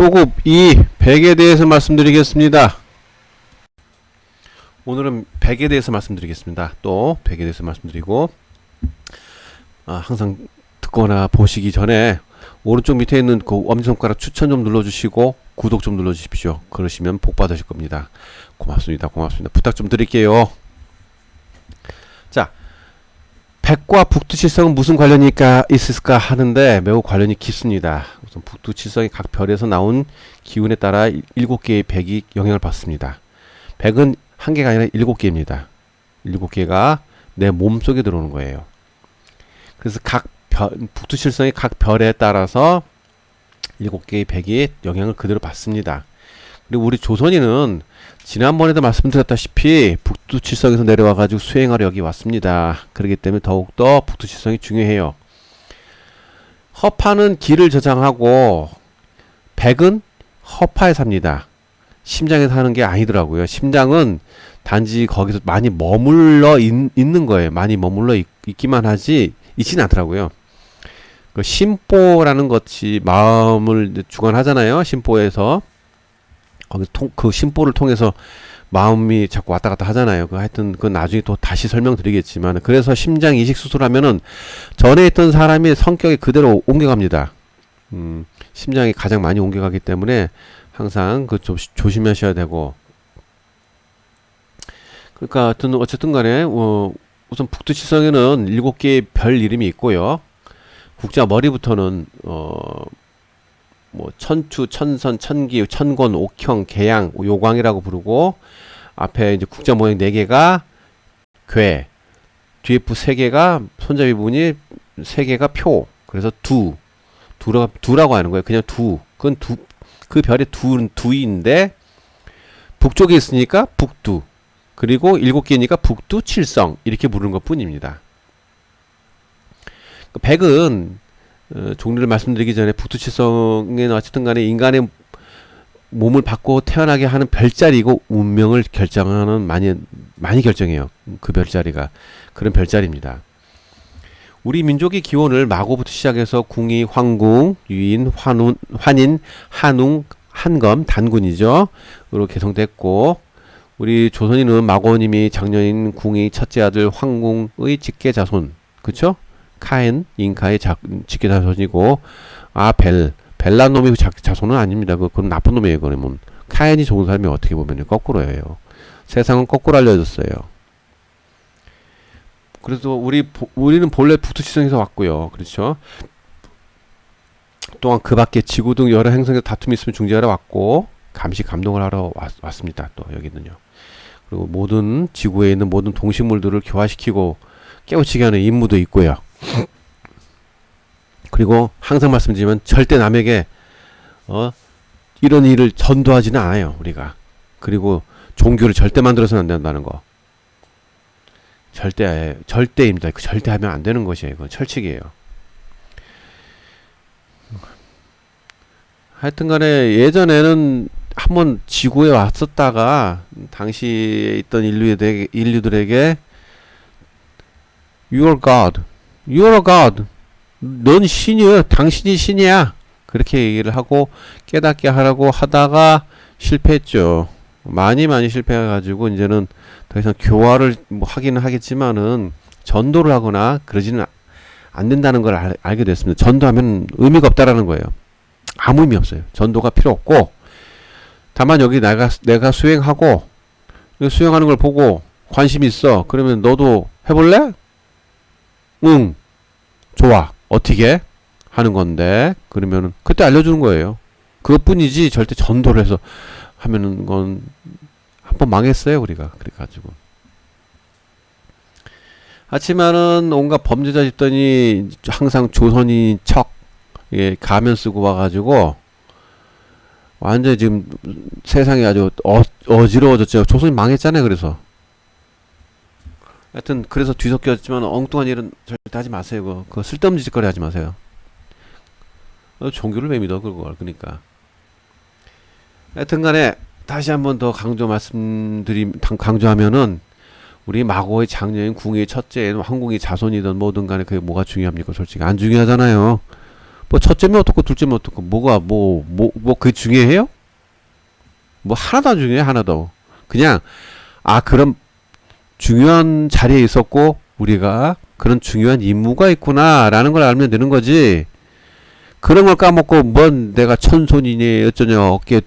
소급 2 100에 대해서 말씀드리겠습니다. 오늘은 100에 대해서 말씀드리겠습니다. 또 100에 대해서 말씀드리고 항상 듣거나 보시기 전에 오른쪽 밑에 있는 그 엄지손가락 추천 좀 눌러주시고 구독 좀 눌러주십시오. 그러시면 복 받으실 겁니다. 고맙습니다. 고맙습니다. 부탁 좀 드릴게요. 자, 백과 북두칠성은 무슨 관련이 있을까 하는데 매우 관련이 깊습니다. 우선 북두칠성이 각 별에서 나온 기운에 따라 7개의 백이 영향을 받습니다. 백은 한 개가 아니라 7개입니다. 7개가 내 몸속에 들어오는 거예요. 그래서 북두칠성이 각 별에 따라서 7개의 백이 영향을 그대로 받습니다. 그리고 우리 조선인은 지난번에도 말씀드렸다시피 북두칠성에서 내려와가지고 수행하러 여기 왔습니다. 그렇기 때문에 더욱더 북두칠성이 중요해요. 허파는 기를 저장하고 백은 허파에 삽니다. 심장에 사는 게 아니더라고요. 심장은 단지 거기서 많이 머물러 있는 거예요. 많이 머물러 있기만 하지 있지는 않더라고요. 그 심보라는 것이 마음을 주관하잖아요. 심보에서 그 심보를 통해서 마음이 자꾸 왔다 갔다 하잖아요. 하여튼 그건 나중에 또 다시 설명드리겠지만, 그래서 심장 이식 수술하면은 전에 있던 사람이 성격이 그대로 옮겨갑니다. 심장이 가장 많이 옮겨가기 때문에 항상 그 좀 조심하셔야 되고. 그러니까 어쨌든 간에 우선 북두칠성에는 7개의 별 이름이 있고요. 국자 머리부터는 뭐 천추, 천선, 천기, 천곤, 옥형, 계양, 요광이라고 부르고, 앞에 이제 국자 모양 4개가 괴, 뒤에 3개가 손잡이 부분이 3개가 표. 그래서 두라고 하는 거예요. 그냥 그건 그 별의 두인데 북쪽에 있으니까 북두. 그리고 7개니까 북두칠성 이렇게 부르는 것 뿐입니다. 백은 종류를 말씀드리기 전에 북두칠성에는 어쨌든 간에 인간의 몸을 받고 태어나게 하는 별자리고 운명을 결정하는 많이 결정해요. 그 별자리가 그런 별자리입니다. 우리 민족의 기원을 마고부터 시작해서 궁이, 황궁, 유인, 환인, 한웅, 한검, 단군이죠. 으로 개성됐고, 우리 조선인은 마고님이 장녀인 궁이 첫째 아들 황궁의 직계자손, 그쵸? 카엔, 잉카의 직계자손이고, 벨라 놈의 자손은 아닙니다. 그건 나쁜 놈이에요. 그러면 카엔이 좋은 사람이 어떻게 보면 거꾸로예요. 세상은 거꾸로 알려졌어요. 그래서 우리는 본래 북두칠성에서 왔고요. 그렇죠? 또한 그 밖에 지구 등 여러 행성에서 다툼이 있으면 중재하러 왔고, 감시 감동을 하러 왔습니다. 또 여기는요. 그리고 모든 지구에 있는 모든 동식물들을 교화시키고 깨우치게 하는 임무도 있고요. 그리고 항상 말씀드리지만 절대 남에게 이런 일을 전도하지는 않아요. 우리가. 그리고 종교를 절대 만들어서는 안 된다는 거. 절대입니다. 절대 하면 안 되는 것이에요. 이건 철칙이에요. 하여튼 간에 예전에는 한번 지구에 왔었다가 당시에 있던 인류들에게 You are God. You are God. 넌 신이야. 당신이 신이야. 그렇게 얘기를 하고 깨닫게 하라고 하다가 실패했죠. 많이 실패해가지고 이제는 더 이상 교화를 하기는 하겠지만은 전도를 하거나 그러지는 안 된다는 걸 알게 됐습니다. 전도하면 의미가 없다라는 거예요. 아무 의미 없어요. 전도가 필요 없고, 다만 여기 내가 수행하고 수행하는 걸 보고 관심 있어. 그러면 너도 해볼래? 응. 좋아. 어떻게? 하는 건데, 그러면은 그때 알려주는 거예요. 그것뿐이지 절대 전도를 해서 하면은 건 한번 망했어요. 우리가 그래가지고. 하지만은 온갖 범죄자 집단이 항상 조선인 척 가면 쓰고 와가지고 완전 지금 세상이 아주 어지러워졌죠. 조선이 망했잖아요. 그래서 하여튼 그래서 뒤섞였지만 엉뚱한 일은 절대 하지 마세요. 그거 쓸데없는 짓거리 하지 마세요. 종교를 왜 믿어 그걸. 그러니까 하여튼 간에 다시 한번 더 강조하면은 우리 마고의 장녀인 궁의 첫째인 황궁의 자손이든 뭐든 간에 그게 뭐가 중요합니까? 솔직히 안 중요하잖아요. 뭐 첫째면 어떻고 둘째면 어떻고 뭐가 그게 중요해요? 뭐 하나도 안 중요해. 하나도. 그냥 그런 중요한 자리에 있었고 우리가 그런 중요한 임무가 있구나라는 걸 알면 되는 거지. 그런 걸 까먹고 뭔 내가 천손이니 어쩌냐 어깨에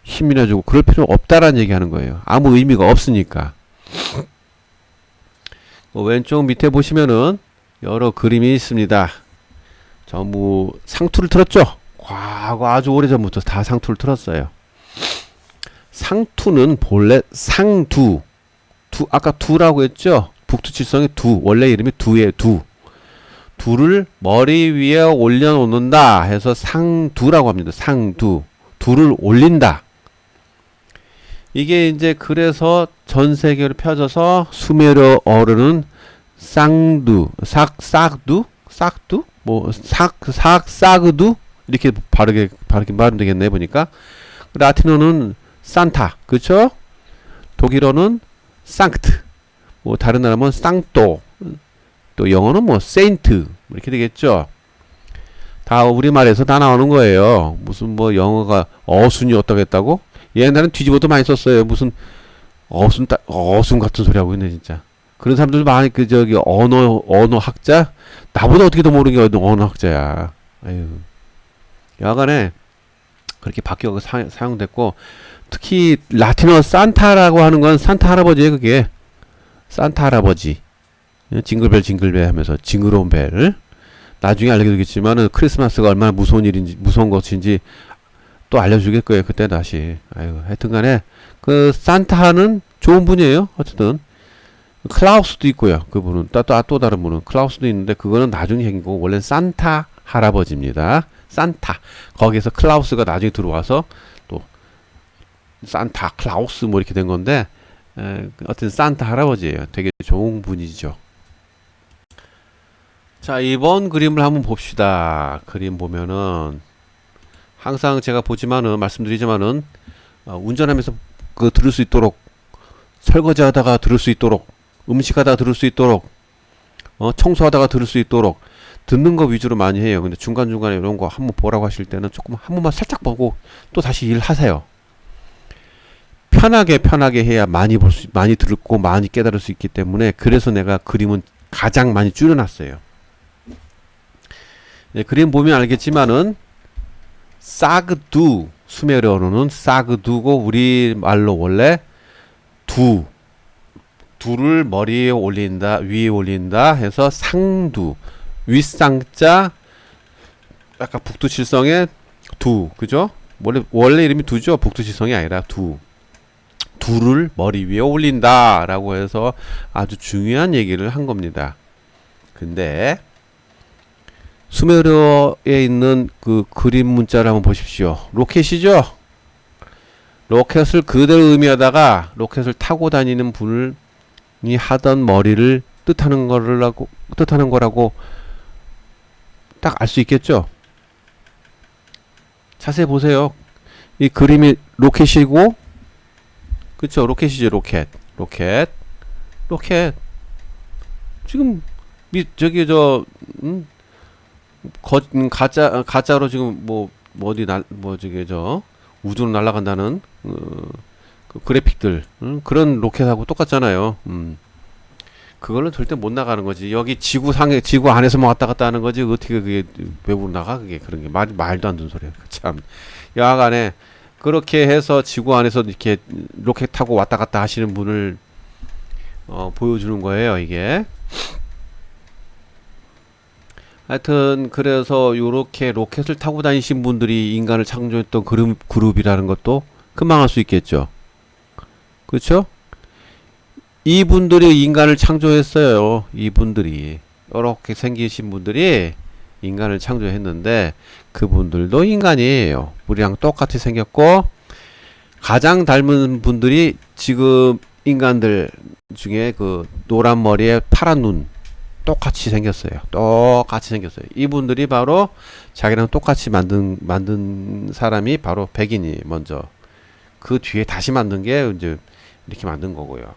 힘이나 주고 그럴 필요 없다라는 얘기 하는 거예요. 아무 의미가 없으니까. 왼쪽 밑에 보시면은 여러 그림이 있습니다. 전부 상투를 틀었죠. 과거 아주 오래전부터 다 상투를 틀었어요. 상투는 본래 상두, 아까 두라고 했죠. 북두칠성의 두, 원래 이름이 두예요. 두를 머리 위에 올려놓는다 해서 상두라고 합니다. 상두, 두를 올린다. 이게 이제 그래서 전 세계로 펴져서 수메르어로는 쌍두, 싹두, 사그두 이렇게 바르게 말하면 되겠네 보니까. 라틴어는 산타, 그쵸? 독일어는 상트, 뭐 다른 나라면 쌍또, 또 영어는 뭐 세인트 이렇게 되겠죠. 다 우리말에서 다 나오는 거예요. 무슨 뭐 영어가 어순이 어떻게 했다고? 옛날엔 뒤집어도 많이 썼어요. 무슨 어순 같은 소리 하고 있네 진짜. 그런 사람들 많이 언어 학자 나보다 어떻게 더 모르는 게 언어 학자야. 아유. 여하간에 그렇게 바뀌어 사용됐고 특히 라틴어 산타라고 하는 건 산타 할아버지예요. 그게 산타 할아버지. 징글벨 하면서 징그러운 벨. 나중에 알게 되겠지만은 크리스마스가 얼마나 무서운 것인지 또 알려주길 거예요. 그때 다시. 아유, 하여튼간에 그 산타는 좋은 분이에요. 어쨌든 클라우스도 있고요. 그분은 또 다른 분은 클라우스도 있는데 그거는 나중에 생기고 원래는 산타 할아버지입니다. 산타. 거기에서 클라우스가 나중에 들어와서 또 산타 클라우스 뭐 이렇게 된 건데 어쨌든 산타 할아버지예요. 되게 좋은 분이죠. 자, 이번 그림을 한번 봅시다. 그림 보면은 항상 제가 말씀드리지만은 운전하면서 들을 수 있도록, 설거지하다가 들을 수 있도록, 음식하다가 들을 수 있도록, 청소하다가 들을 수 있도록 듣는 거 위주로 많이 해요. 근데 중간중간에 이런 거 한번 보라고 하실 때는 조금 한 번만 살짝 보고 또 다시 일하세요. 편하게 해야 많이 듣고 많이 깨달을 수 있기 때문에 그래서 내가 그림은 가장 많이 줄여놨어요. 네, 그림 보면 알겠지만은 사그두, 수메르어로는 사그두고 우리말로 원래 두를 머리에 올린다, 위에 올린다 해서 상두, 윗상자, 아까 북두칠성의 두, 그죠? 원래 이름이 두죠. 북두칠성이 아니라 두를 머리 위에 올린다 라고 해서 아주 중요한 얘기를 한 겁니다. 근데 수메르어에 있는 그 그림 문자를 한번 보십시오. 로켓이죠? 로켓을 그대로 의미하다가 로켓을 타고 다니는 분이 하던 머리를 뜻하는 거라고 딱 알 수 있겠죠? 자세히 보세요. 이 그림이 로켓이고, 그쵸? 로켓이죠, 로켓. 지금, 가짜로 지금 우주로 날아간다는, 그 그래픽들, 그런 로켓하고 똑같잖아요. 그걸로 절대 못 나가는 거지. 여기 지구 안에서만 왔다 갔다 하는 거지. 어떻게 그게 외부로 나가? 그런 게 말도 안 되는 소리야. 참. 여하간에, 그렇게 해서 지구 안에서 이렇게 로켓 타고 왔다 갔다 하시는 분을, 보여주는 거예요, 이게. 하여튼 그래서 요렇게 로켓을 타고 다니신 분들이 인간을 창조했던 그룹이라는 것도 금방 알 수 있겠죠. 그렇죠? 이분들이 인간을 창조했어요. 이분들이 요렇게 생기신 분들이 인간을 창조했는데 그분들도 인간이에요. 우리랑 똑같이 생겼고 가장 닮은 분들이 지금 인간들 중에 그 노란 머리에 파란 눈 똑같이 생겼어요. 이분들이 바로 자기랑 똑같이 만든 사람이 바로 백인이 먼저. 그 뒤에 다시 만든 게 이제 이렇게 만든 거고요.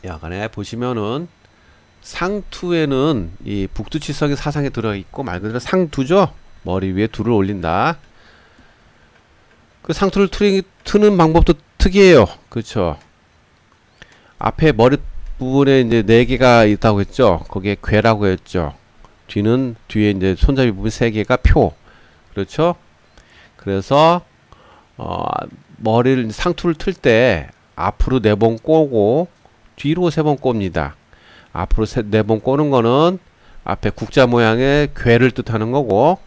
야간에 보시면은 상투에는 이 북두칠성이 사상에 들어있고 말 그대로 상두죠. 머리 위에 두를 올린다. 그 상투를 트는 방법도 특이해요. 그렇죠. 앞에 머리 부분에 이제 4개가 있다고 했죠. 거기에 괴라고 했죠. 뒤에 이제 손잡이 부분 3개가 표. 그렇죠. 그래서 머리를 상투를 틀 때 앞으로 4번 꼬고 뒤로 3번 꼽니다. 앞으로 4번 꼬는 거는 앞에 국자 모양의 괴를 뜻하는 거고,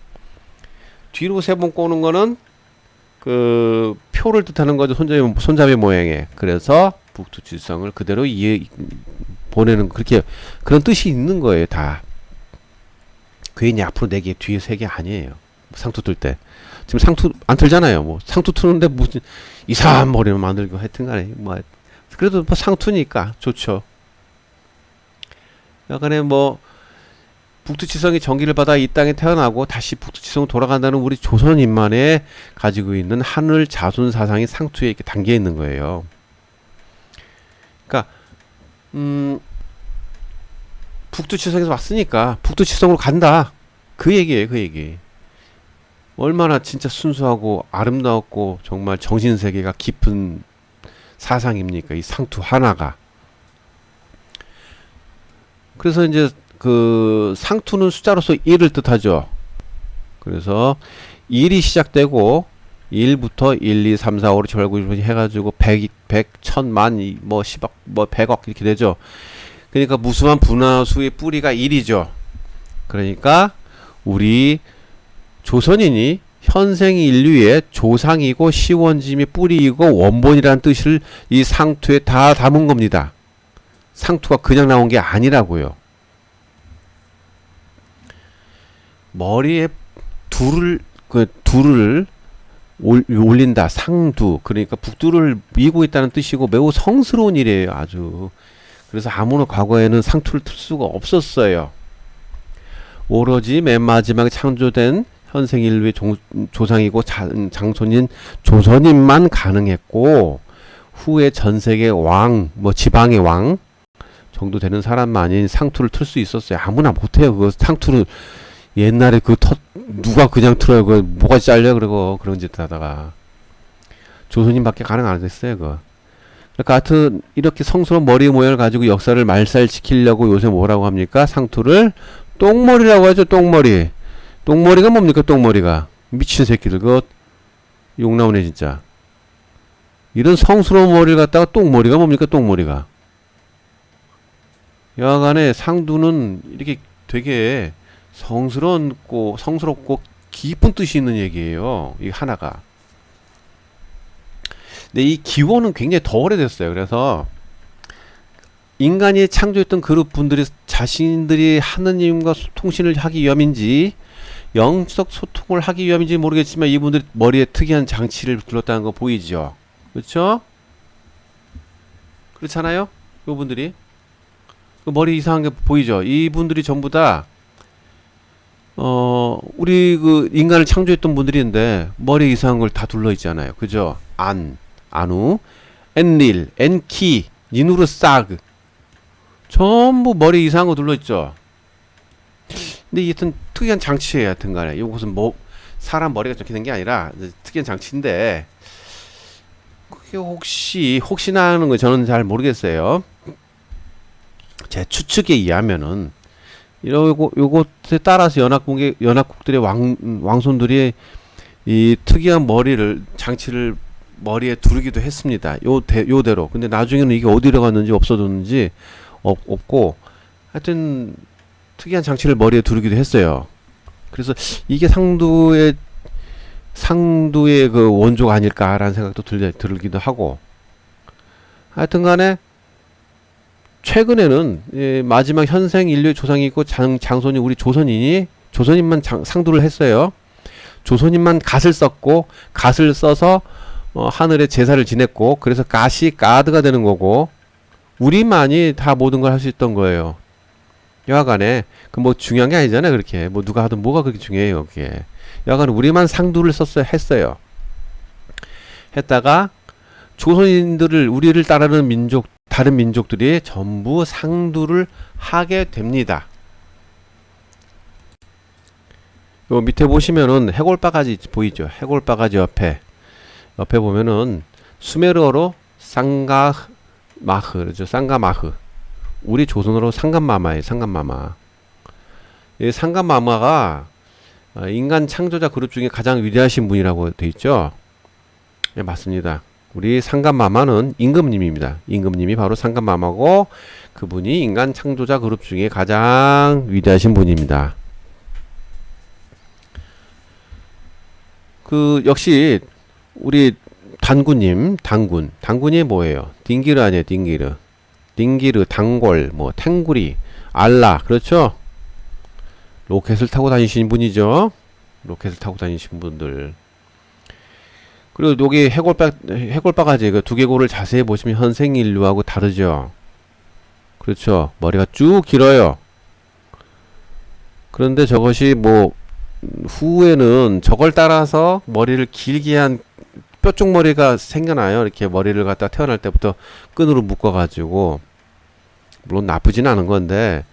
뒤로 3번 꼬는 거는 그 표를 뜻하는 거죠. 손잡이 모양의. 그래서 북두칠성을 그대로 보내는, 그렇게 그런 뜻이 있는 거예요. 다 괜히 앞으로 4개 뒤에 3개 아니에요. 상투 틀 때 지금 상투 안 틀잖아요. 뭐 상투 트는데 무슨 이상한 머리를 만들고 하여튼 간에 뭐 그래도 뭐 상투니까 좋죠. 약간의 뭐 북두칠성이 전기를 받아 이 땅에 태어나고 다시 북두칠성으로 돌아간다는 우리 조선인만의 가지고 있는 하늘 자손 사상이 상투에 이렇게 담겨 있는 거예요. 그러니까 북두칠성에서 왔으니까 북두칠성으로 간다. 그 얘기예요. 그 얘기. 얼마나 진짜 순수하고 아름다웠고 정말 정신세계가 깊은 사상입니까? 이 상투 하나가. 그래서 이제 그 상투는 숫자로서 1을 뜻하죠. 그래서 1이 시작되고 1부터 1, 2, 3, 4, 5, 6, 7, 8, 9, 10 해가지고 100, 1000만, 뭐 10억, 뭐 100억 이렇게 되죠. 그러니까 무수한 분화수의 뿌리가 1이죠. 그러니까 우리 조선인이 현생 인류의 조상이고 시원짐의 뿌리이고 원본이라는 뜻을 이 상투에 다 담은 겁니다. 상투가 그냥 나온 게 아니라고요. 머리에 두를 올린다. 상두. 그러니까 북두를 미고 있다는 뜻이고 매우 성스러운 일이에요. 아주. 그래서 아무나 과거에는 상투를 틀 수가 없었어요. 오로지 맨 마지막에 창조된 현생 인류의 조상이고 장손인 조선인만 가능했고, 후에 전세계 왕, 뭐 지방의 왕 정도 되는 사람만이 상투를 틀 수 있었어요. 아무나 못해요. 그 상투를 옛날에 누가 그냥 틀어요. 그 뭐가 잘려 그러고 그런 짓 하다가 조선인밖에 가능 안 됐어요. 그러니까 하여튼 이렇게 성스러운 머리 모양을 가지고 역사를 말살시키려고 요새 뭐라고 합니까? 상투를 똥머리라고 하죠. 똥머리. 똥머리가 뭡니까? 똥머리가 미친 새끼들. 그거 욕 나오네 진짜. 이런 성스러운 머리를 갖다가 똥머리가 뭡니까? 똥머리가. 여하간에 상두는 이렇게 되게 성스럽고 깊은 뜻이 있는 얘기예요. 이 하나가. 근데 이 기원은 굉장히 더 오래됐어요. 그래서 인간이 창조했던 그룹 분들이 자신들이 하느님과 통신을 하기 위함인지 영적 소통을 하기 위함인지 모르겠지만 이분들이 머리에 특이한 장치를 둘렀다는 거 보이죠? 그렇죠? 그렇잖아요? 이분들이 그 머리 이상한 게 보이죠? 이분들이 전부 다 우리 그 인간을 창조했던 분들인데 머리 이상한 걸 다 둘러 있잖아요. 그죠? 아누, 엔릴, 엔키, 니누르사그 전부 머리 이상한 거 둘러 있죠. 근데 하여튼 특이한 장치예요. 하여튼 간에 이것은 뭐 사람 머리가 저렇게 된 게 아니라 특이한 장치인데 그게 혹시나 하는 거 저는 잘 모르겠어요. 제 추측에 의하면은 요것에 따라서 연합국들의 왕손들이 이 특이한 장치를 머리에 두르기도 했습니다. 요대로. 근데 나중에는 이게 어디로 갔는지 없어졌는지 없고 하여튼 특이한 장치를 머리에 두르기도 했어요. 그래서 이게 상두의 그 원조가 아닐까라는 생각도 들기도 하고, 하여튼 간에 최근에는 마지막 현생 인류의 조상이 있고 장손이 우리 조선인만 상두를 했어요. 조선인만 갓을 썼고 갓을 써서 하늘에 제사를 지냈고, 그래서 가드가 되는 거고, 우리만이 다 모든 걸 할 수 있던 거예요. 여하간에 그 뭐 중요한 게 아니잖아요. 그렇게 뭐 누가 하든 뭐가 그렇게 중요해요. 그게 여하간에 우리만 상두를 했어요. 했다가 조선인들을 우리를 따르는 민족 다른 민족들이 전부 상두를 하게 됩니다. 요 밑에 보시면은 해골바가지 보이죠? 해골바가지 옆에 보면은 수메르어로 쌍가마흐, 그죠? 쌍가마흐. 우리 조선어로 상감마마예요. 상감마마. 이 상감마마가 인간 창조자 그룹 중에 가장 위대하신 분이라고 돼 있죠? 네, 맞습니다. 우리 상감마마는 임금님입니다. 임금님이 바로 상감마마고 그분이 인간 창조자 그룹 중에 가장 위대하신 분입니다. 그 역시 우리 단군이 뭐예요? 딩기르 아니에요? 딩기르, 단골, 뭐 탱구리, 알라, 그렇죠? 로켓을 타고 다니시는 분이죠. 로켓을 타고 다니신 분들. 그리고 여기 해골바가지 그 두개골을 자세히 보시면 현생인류하고 다르죠. 그렇죠. 머리가 쭉 길어요. 그런데 저것이 뭐 후에는 저걸 따라서 머리를 길게 한 뾰족 머리가 생겨나요. 이렇게 머리를 갖다 태어날 때부터 끈으로 묶어가지고 물론 나쁘진 않은 건데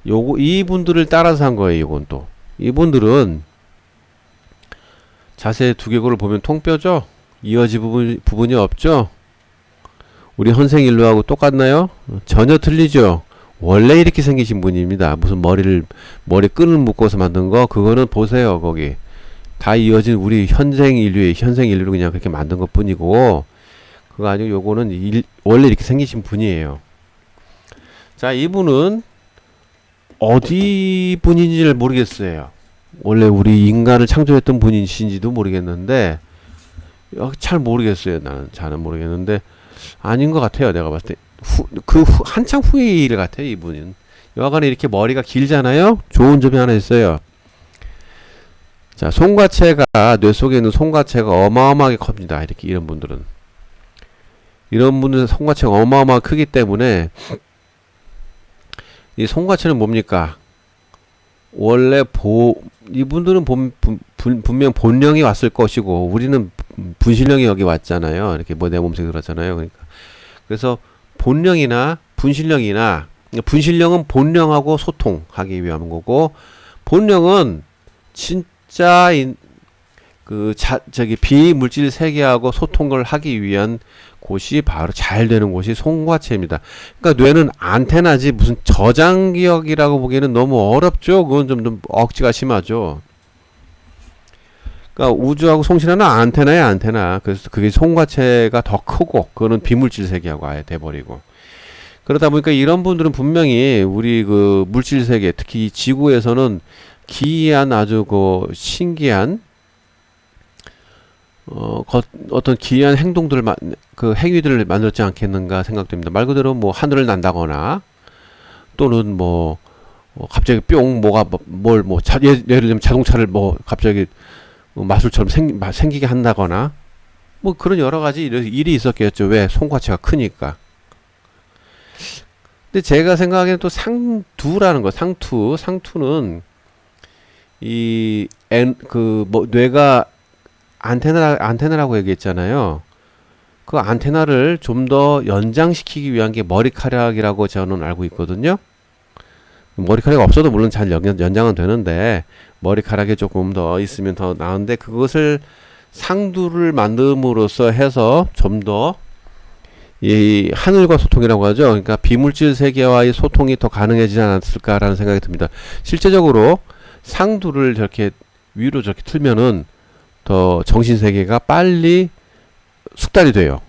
이분들을 따라서 한 거예요. 이건 또 이분들은 자세히 두개골을 보면 통뼈죠. 이어진 부분이 없죠. 우리 현생인류하고 똑같나요? 전혀 틀리죠. 원래 이렇게 생기신 분입니다. 무슨 머리 끈을 묶어서 만든 거 그거는 보세요. 거기 다 이어진 우리 현생인류를 그냥 그렇게 만든 것 뿐이고 그거 아니고 요거는 원래 이렇게 생기신 분이에요. 자, 이분은 어디 분인지를 모르겠어요. 원래 우리 인간을 창조했던 분이신지도 모르겠는데 잘 모르겠어요. 나는 잘은 모르겠는데 아닌 것 같아요. 내가 봤을 때 한창 후의 일 같아요. 이분은 여하간에 이렇게 머리가 길잖아요. 좋은 점이 하나 있어요. 자, 뇌 속에 있는 송과체가 어마어마하게 큽니다. 이런 분들은 송과체가 어마어마하게 크기 때문에 이 송과체는 뭡니까? 원래 이분들은 분명 본령이 왔을 것이고 우리는 분신령이 여기 왔잖아요. 이렇게 뭐 내 몸속에 들었잖아요. 그러니까 그래서 분신령은 본령하고 소통하기 위한 거고 본령은 진짜 비물질 세계하고 소통을 하기 위한 곳이 바로 잘 되는 곳이 송과체입니다. 그러니까 뇌는 안테나지 무슨 저장기억이라고 보기에는 너무 어렵죠. 그건 좀 억지가 심하죠. 그러니까 우주하고 송신하는 안테나예요, 안테나. 그래서 그게 송과체가 더 크고 그거는 비물질 세계하고 아예 돼버리고. 그러다 보니까 이런 분들은 분명히 우리 그 물질 세계, 특히 이 지구에서는 기이한 아주 신기한 어떤 기이한 행위들을 만들었지 않겠는가 생각됩니다. 말 그대로 뭐 하늘을 난다거나 또는 갑자기 뿅 예를 들면 자동차를 갑자기 마술처럼 생기게 한다거나 뭐 그런 여러 가지 일이 있었겠죠. 왜? 송과체가 크니까. 근데 제가 생각하기에는 또 상투는 뇌가 안테나라고 얘기했잖아요. 그 안테나를 좀 더 연장시키기 위한 게 머리카락이라고 저는 알고 있거든요. 머리카락이 없어도 물론 잘 연장은 되는데 머리카락이 조금 더 있으면 더 나은데 그것을 상두를 만듦으로써 해서 좀 더 이 하늘과 소통이라고 하죠. 그러니까 비물질 세계와의 소통이 더 가능해지지 않았을까라는 생각이 듭니다. 실제적으로 상두를 저렇게 위로 저렇게 틀면은 더 정신 세계가 빨리 숙달이 돼요.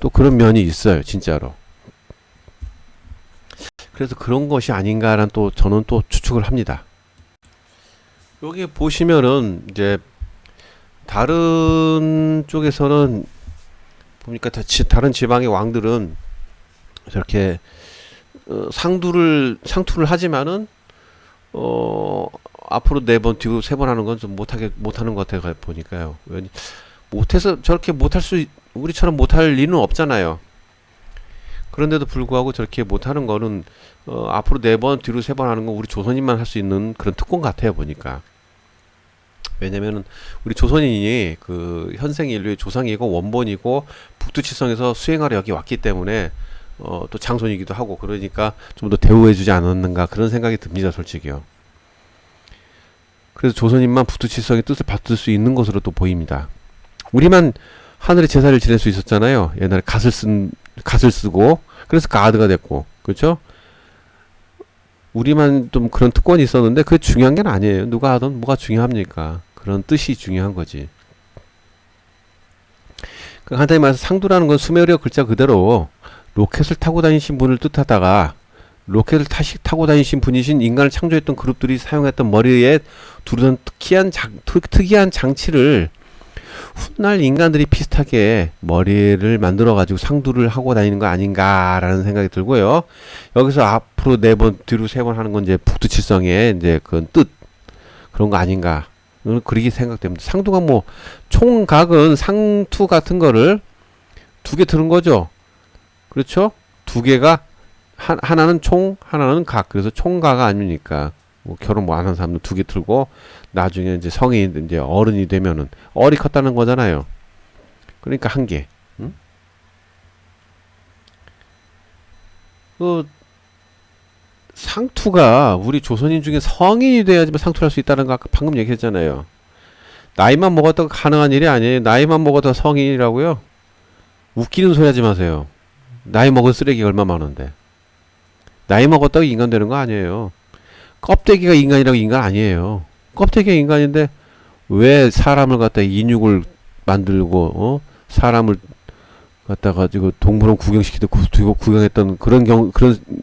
또 그런 면이 있어요, 진짜로. 그래서 그런 것이 아닌가라는 저는 또 추측을 합니다. 여기 보시면은 이제 다른 쪽에서는 보니까 다른 지방의 왕들은 저렇게 상투를 하지만은 앞으로 4번 뒤로 3번 하는 건 좀 못하는 것 같아요. 보니까요. 못해서 저렇게 우리처럼 못할 리는 없잖아요. 그런데도 불구하고 저렇게 못하는 거는 앞으로 4번 뒤로 3번 하는 건 우리 조선인만 할 수 있는 그런 특권 같아요. 보니까. 왜냐면은 우리 조선인이 그 현생 인류의 조상이고 원본이고 북두칠성에서 수행하러 여기 왔기 때문에 또 장손이기도 하고 그러니까 좀 더 대우해주지 않았는가 그런 생각이 듭니다, 솔직히요. 그래서 조선인만 북두칠성의 뜻을 받을 수 있는 것으로 또 보입니다. 우리만 하늘의 제사를 지낼 수 있었잖아요. 옛날에 갓을 쓰고 그래서 가드가 됐고, 그렇죠? 우리만 좀 그런 특권이 있었는데 그게 중요한 게 아니에요. 누가 하든 뭐가 중요합니까? 그런 뜻이 중요한 거지. 간단히 말해서 상두라는 건 수메르어 글자 그대로 로켓을 타고 다니신 분을 뜻하다가 로켓을 타고 다니신 분이신 인간을 창조했던 그룹들이 사용했던 머리에 두르던 특이한 장치를 훗날 인간들이 비슷하게 머리를 만들어 가지고 상두를 하고 다니는 거 아닌가라는 생각이 들고요. 여기서 앞으로 4번 뒤로 3번 하는 건 이제 북두칠성의 이제 그런 뜻 그런 거 아닌가 그렇게 생각됩니다. 상두가 뭐 총각은 상투 같은 거를 2개 들은 거죠. 그렇죠? 2개가 하나는 총, 하나는 각. 그래서 총각 아닙니까? 뭐 결혼 뭐 안 한 사람도 2개 들고 나중에 이제 성인 이제 어른이 되면은 어리 컸다는 거잖아요. 그러니까 1개. 응? 그 상투가 우리 조선인 중에 성인이 돼야지만 상투를 할 수 있다는 거 아까 방금 얘기했잖아요. 나이만 먹었다가 가능한 일이 아니에요. 나이만 먹었다가 성인이라고요? 웃기는 소리 하지 마세요. 나이 먹은 쓰레기가 얼마 많은데. 나이 먹었다고 인간 되는 거 아니에요. 껍데기가 인간이라고 인간 아니에요. 껍데기가 인간인데 왜 사람을 갖다 인육을 만들고 사람을 갖다 가지고 동물원 구경시키고 구경했던 그런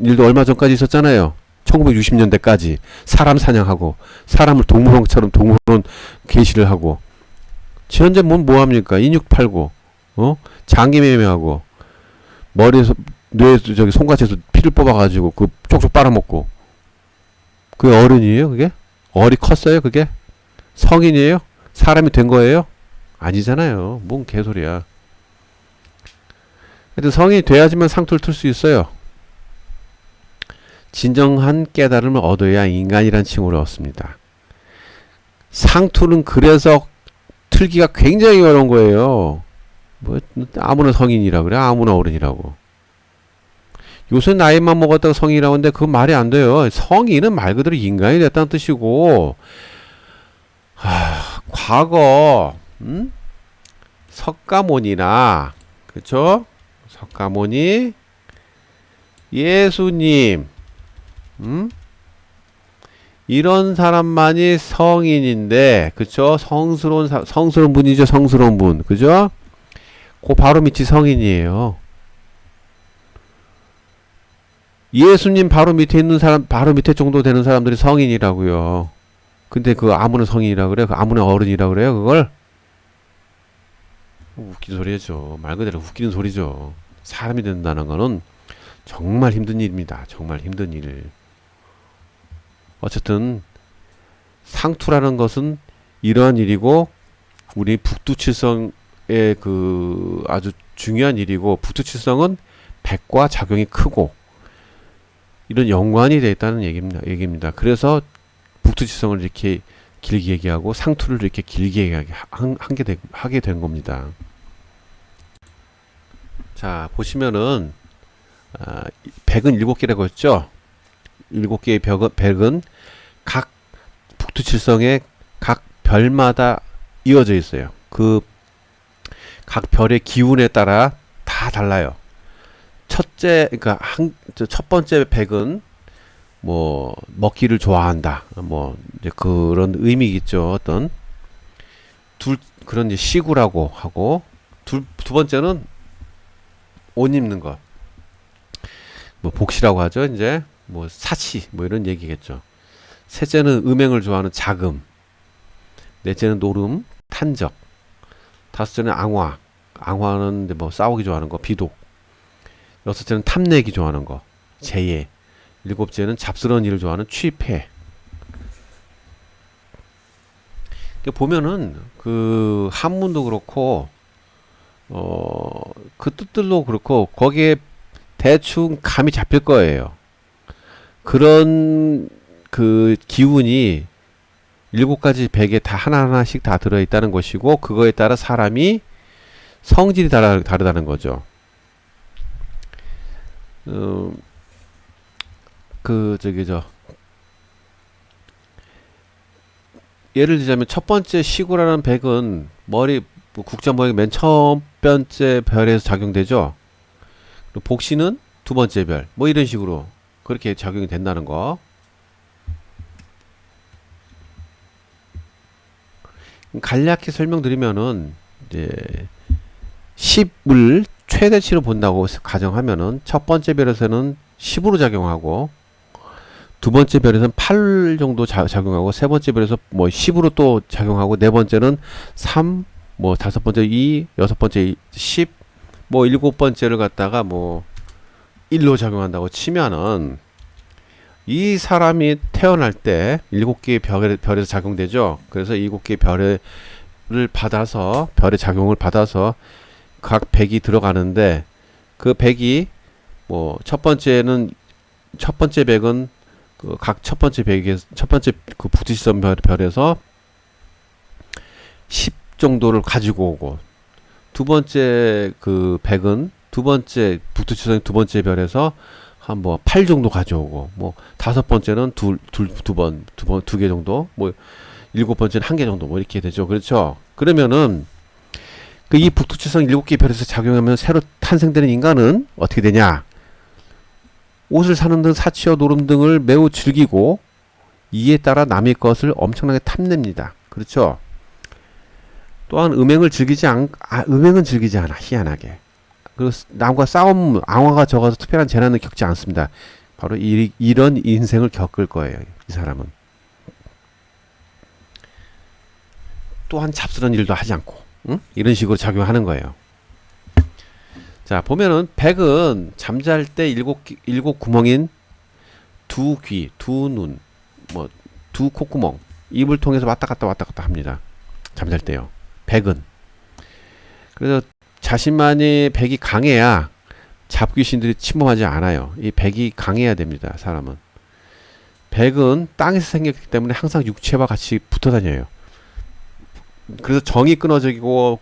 일도 얼마 전까지 있었잖아요. 1960년대까지 사람 사냥하고 사람을 동물원처럼 동물원 개시를 하고 현재 뭐 합니까? 인육 팔고 장기 매매하고 머리에서 뇌에서 저기 손가락에서 피를 뽑아가지고 그 쪽쪽 빨아먹고 그게 어른이에요? 그게? 어리 컸어요? 그게? 성인이에요? 사람이 된 거예요? 아니잖아요. 뭔 개소리야. 하여튼 성인이 돼야지만 상투를 틀 수 있어요. 진정한 깨달음을 얻어야 인간이란 칭호를 얻습니다. 상투는 그래서 틀기가 굉장히 어려운 거예요. 뭐 아무나 성인이라 그래? 아무나 어른이라고. 요새 나이만 먹었다가 성인이라고 하는데 그건 말이 안 돼요. 성인은 말 그대로 인간이 됐다는 뜻이고 과거 석가모니나 그쵸? 석가모니 예수님 이런 사람만이 성인인데 그쵸? 성스러운 분이죠. 성스러운 분 그죠? 그 바로 밑이 성인이에요. 예수님 바로 밑에 있는 사람, 바로 밑에 정도 되는 사람들이 성인이라고요. 근데 그 아무나 성인이라 그래요? 그 아무나 어른이라 그래요? 그걸? 웃기는 소리죠. 말 그대로 웃기는 소리죠. 사람이 된다는 거는 정말 힘든 일입니다. 정말 힘든 일. 어쨌든 상투라는 것은 이러한 일이고 우리 북두칠성의 그 아주 중요한 일이고 북두칠성은 백과 작용이 크고 이런 연관이 되어 있다는 얘기입니다. 그래서 북두칠성을 이렇게 길게 얘기하고 상투를 이렇게 길게 하게 된 겁니다. 자, 보시면은 백은 7개라고 했죠. 7개의 백은 각 북두칠성의 각 별마다 이어져 있어요. 그 각 별의 기운에 따라 다 달라요. 그러니까 첫 번째 백은 뭐 먹기를 좋아한다. 뭐 이제 그런 의미겠죠. 어떤 그런 이제 시구라고 하고 두 번째는 옷 입는 것. 뭐 복시라고 하죠. 이제 뭐 사치 뭐 이런 얘기겠죠. 셋째는 음행을 좋아하는 자금. 넷째는 노름, 탄적. 다섯째는 앙화. 앙화는 이제 뭐 싸우기 좋아하는 거, 비독. 여섯째는 탐내기 좋아하는 거, 재예. 일곱째는 잡스러운 일을 좋아하는 취패. 보면은 그 한문도 그렇고 그 뜻들도 그렇고 거기에 대충 감이 잡힐 거예요. 그런 그 기운이 7가지 백에 다 하나하나씩 다 들어있다는 것이고 그거에 따라 사람이 성질이 다르다는 거죠. 어, 그 저기 저 예를 들자면 첫 번째 시구라는 백은 머리 뭐 국자 모양이 맨 첫 번째 별에서 작용되죠. 그리고 복시는 두 번째 별. 뭐 이런 식으로 그렇게 작용이 된다는 거. 간략히 설명드리면은 이제 10을 최대치로 본다고 가정하면은 첫 번째 별에서는 10으로 작용하고 두 번째 별에서는 8 정도 작용하고 세 번째 별에서 뭐 10으로 또 작용하고 네 번째는 3, 뭐 다섯 번째 2, 여섯 번째 10, 뭐 일곱 번째를 갖다가 뭐 1로 작용한다고 치면은 이 사람이 태어날 때 7개의 별에서 작용되죠. 그래서 7개의 별을 받아서 별의 작용을 받아서 각 백이 들어가는데 그 백이 뭐 첫 번째 백은 그 각 첫 번째 백에서 첫 번째 그 북두시선 별에서 10 정도를 가지고 오고 두 번째 그 백은 두 번째 북두시선 두 번째 별에서 한 뭐 8 정도 가져오고 뭐 다섯 번째는 두 개 정도 뭐 일곱 번째는 한 개 정도 뭐 이렇게 되죠. 그렇죠? 그러면은 그 이 북두칠성 7개 별에서 작용하면 새로 탄생되는 인간은 어떻게 되냐? 옷을 사는 등 사치와 노름 등을 매우 즐기고 이에 따라 남의 것을 엄청나게 탐냅니다. 그렇죠? 또한 음행은 즐기지 않아. 희한하게. 그리고 남과 싸움, 앙화가 적어서 특별한 재난을 겪지 않습니다. 바로 이런 인생을 겪을 거예요. 이 사람은. 또한 잡스러운 일도 하지 않고 응? 이런 식으로 작용하는 거예요. 자 보면은 백은 잠잘 때 일곱 구멍인 두 귀, 두 눈, 뭐 두 콧구멍, 입을 통해서 왔다 갔다 합니다. 잠잘 때요. 백은. 그래서 자신만의 백이 강해야 잡귀신들이 침범하지 않아요. 이 백이 강해야 됩니다. 사람은. 백은 땅에서 생겼기 때문에 항상 육체와 같이 붙어 다녀요. 그래서 정이 끊어지고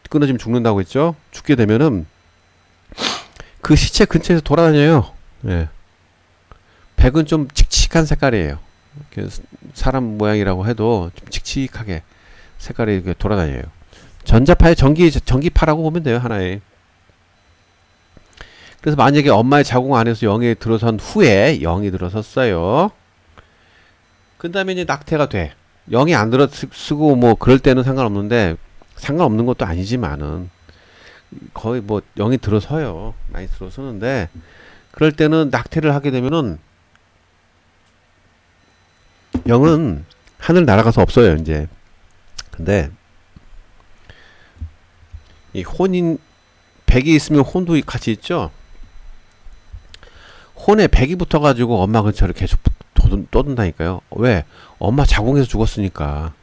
끊어지면 죽는다고 했죠. 죽게 되면은 그 시체 근처에서 돌아다녀요. 예. 백은 좀 칙칙한 색깔이에요. 사람 모양이라고 해도 좀 칙칙하게 색깔이 돌아다녀요. 전자파의 전기파라고 보면 돼요. 하나의. 그래서 만약에 엄마의 자궁 안에서 영이 들어선 후에 영이 들어섰어요. 그 다음에 이제 낙태가 돼. 영이 안 들어쓰고 뭐 그럴 때는 상관없는데 상관없는 것도 아니지만은 거의 뭐 영이 들어서요. 많이 들어서는데 그럴 때는 낙태를 하게 되면은 영은 하늘 날아가서 없어요. 이제. 근데 이 혼인 백이 있으면 혼도 같이 있죠. 혼에 백이 붙어가지고 엄마 근처를 계속 떠든다니까요. 왜? 엄마 자궁에서 죽었으니까.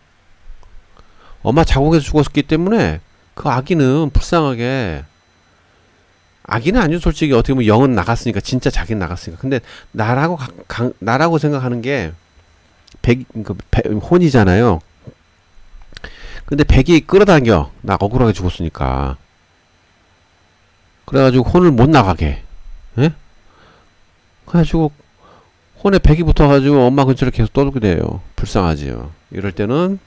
엄마 자궁에서 죽었기 때문에 그 아기는 불쌍하게 아기는 아니죠. 솔직히 어떻게 보면 영은 나갔으니까 진짜 자기는 나갔으니까. 근데 나라고 생각하는 게 혼이잖아요. 근데 백이 끌어당겨. 나 억울하게 죽었으니까. 그래가지고 혼을 못 나가게. 예? 그래가지고 혼에 백이 붙어가지고 엄마 근처를 계속 떠들게 돼요. 불쌍하지요. 이럴 때는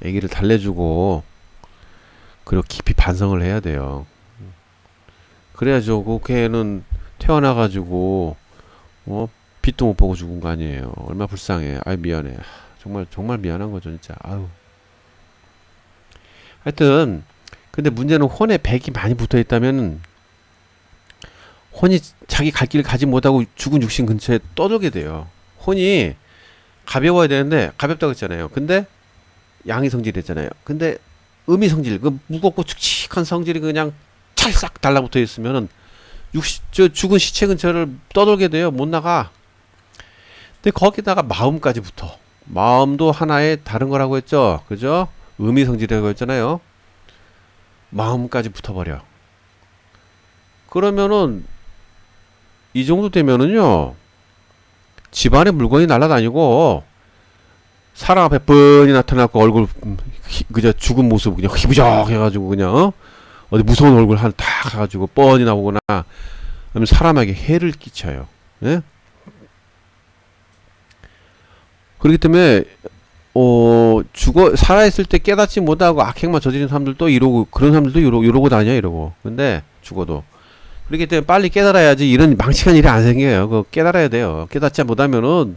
아기를 달래주고 그리고 깊이 반성을 해야 돼요. 그래야죠. 그 걔는 태어나가지고 빛도 못 보고 죽은 거 아니에요. 얼마나 불쌍해. 아이 미안해. 정말 미안한 거죠 진짜. 아유. 하여튼 근데 문제는 혼에 백이 많이 붙어 있다면 혼이 자기 갈 길을 가지 못하고 죽은 육신 근처에 떠들게 돼요. 혼이 가벼워야 되는데 가볍다고 했잖아요. 근데 양이 성질이 했잖아요. 근데 음이 성질, 그 무겁고 축축한 성질이 그냥 찰싹 달라붙어 있으면은 죽은 시체 근처를 떠돌게 돼요. 못 나가. 근데 거기다가 마음까지 붙어. 마음도 하나의 다른 거라고 했죠. 그죠? 음이 성질이라고 했잖아요. 마음까지 붙어버려. 그러면은 이 정도 되면은요 집안에 물건이 날아다니고 사람 앞에 뻔히 나타나고 얼굴 그저 죽은 모습 그냥 희부적 해가지고 그냥 어디 무서운 얼굴 한 탁 해가지고 뻔히 나오거나 그러면 사람에게 해를 끼쳐요. 예? 그렇기 때문에 살아있을 때 깨닫지 못하고 악행만 저지른 사람들도 이러고, 그런 사람들도 이러고 다녀, 이러고. 근데, 죽어도. 그렇기 때문에 빨리 깨달아야지 이런 망측한 일이 안 생겨요. 그거 깨달아야 돼요. 깨닫지 못하면은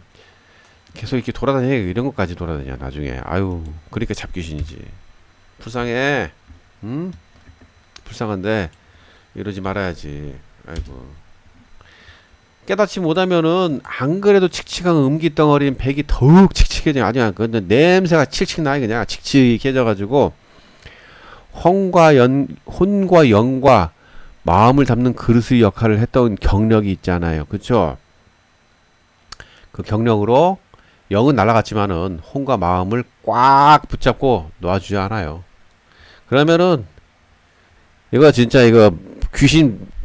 계속 이렇게 돌아다녀. 이런 것까지 돌아다녀, 나중에. 아유, 그러니까 잡귀신이지. 불쌍해. 응? 불쌍한데, 이러지 말아야지. 아이고. 깨닫지 못하면은 안 그래도 칙칙한 음기덩어리인 백이 더욱 칙칙해져. 아니야, 근데 냄새가 칙칙 나요. 그냥 칙칙해져 가지고 혼과 영과 마음을 담는 그릇의 역할을 했던 경력이 있잖아요. 그쵸? 그 경력으로 영은 날아갔지만은 혼과 마음을 꽉 붙잡고 놓아주지 않아요. 그러면은 이거 진짜 이거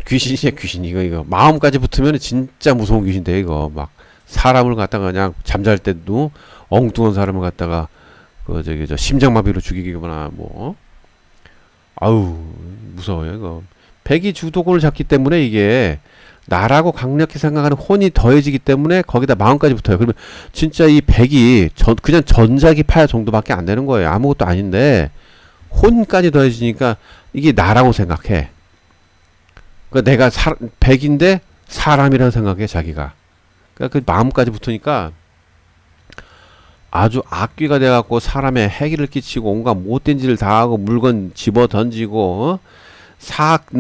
귀신이야, 귀신. 이거. 마음까지 붙으면 진짜 무서운 귀신인데, 이거. 막, 사람을 갖다가 그냥 잠잘 때도 엉뚱한 사람을 갖다가, 심장마비로 죽이거나, 뭐. 아우, 무서워요, 이거. 백이 주도권을 잡기 때문에 이게, 나라고 강력히 생각하는 혼이 더해지기 때문에 거기다 마음까지 붙어요. 그러면 진짜 이 백이 그냥 전자기파 정도밖에 안 되는 거예요. 아무것도 아닌데, 혼까지 더해지니까 이게 나라고 생각해. 그러니까 내가 백인데 사람이라는 생각해, 자기가. 그러니까 그 마음까지 붙으니까 아주 악귀가 돼갖고 사람의 해기를 끼치고 온갖 못된 짓을 다 하고 물건 집어 던지고,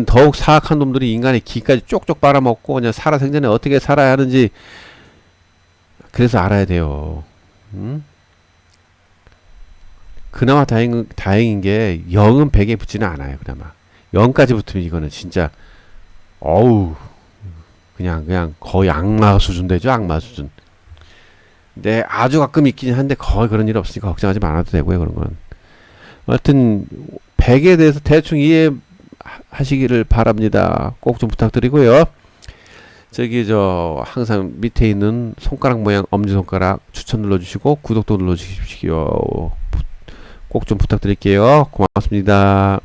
더욱 사악한 놈들이 인간의 기까지 쪽쪽 빨아먹고 그냥 살아생전에 어떻게 살아야 하는지, 그래서 알아야 돼요. 그나마 다행인 게 영은 백에 붙지는 않아요. 그나마 영까지 붙으면 이거는 진짜 어우, 그냥 거의 악마 수준 되죠, 악마 수준. 근데 아주 가끔 있긴 한데 거의 그런 일 없으니까 걱정하지 말아도 되고요, 그런 건. 하여튼 백에 대해서 대충 이해하시기를 바랍니다. 꼭 좀 부탁드리고요. 항상 밑에 있는 손가락 모양 엄지손가락 추천 눌러주시고 구독도 눌러주십시오. 꼭 좀 부탁드릴게요. 고맙습니다.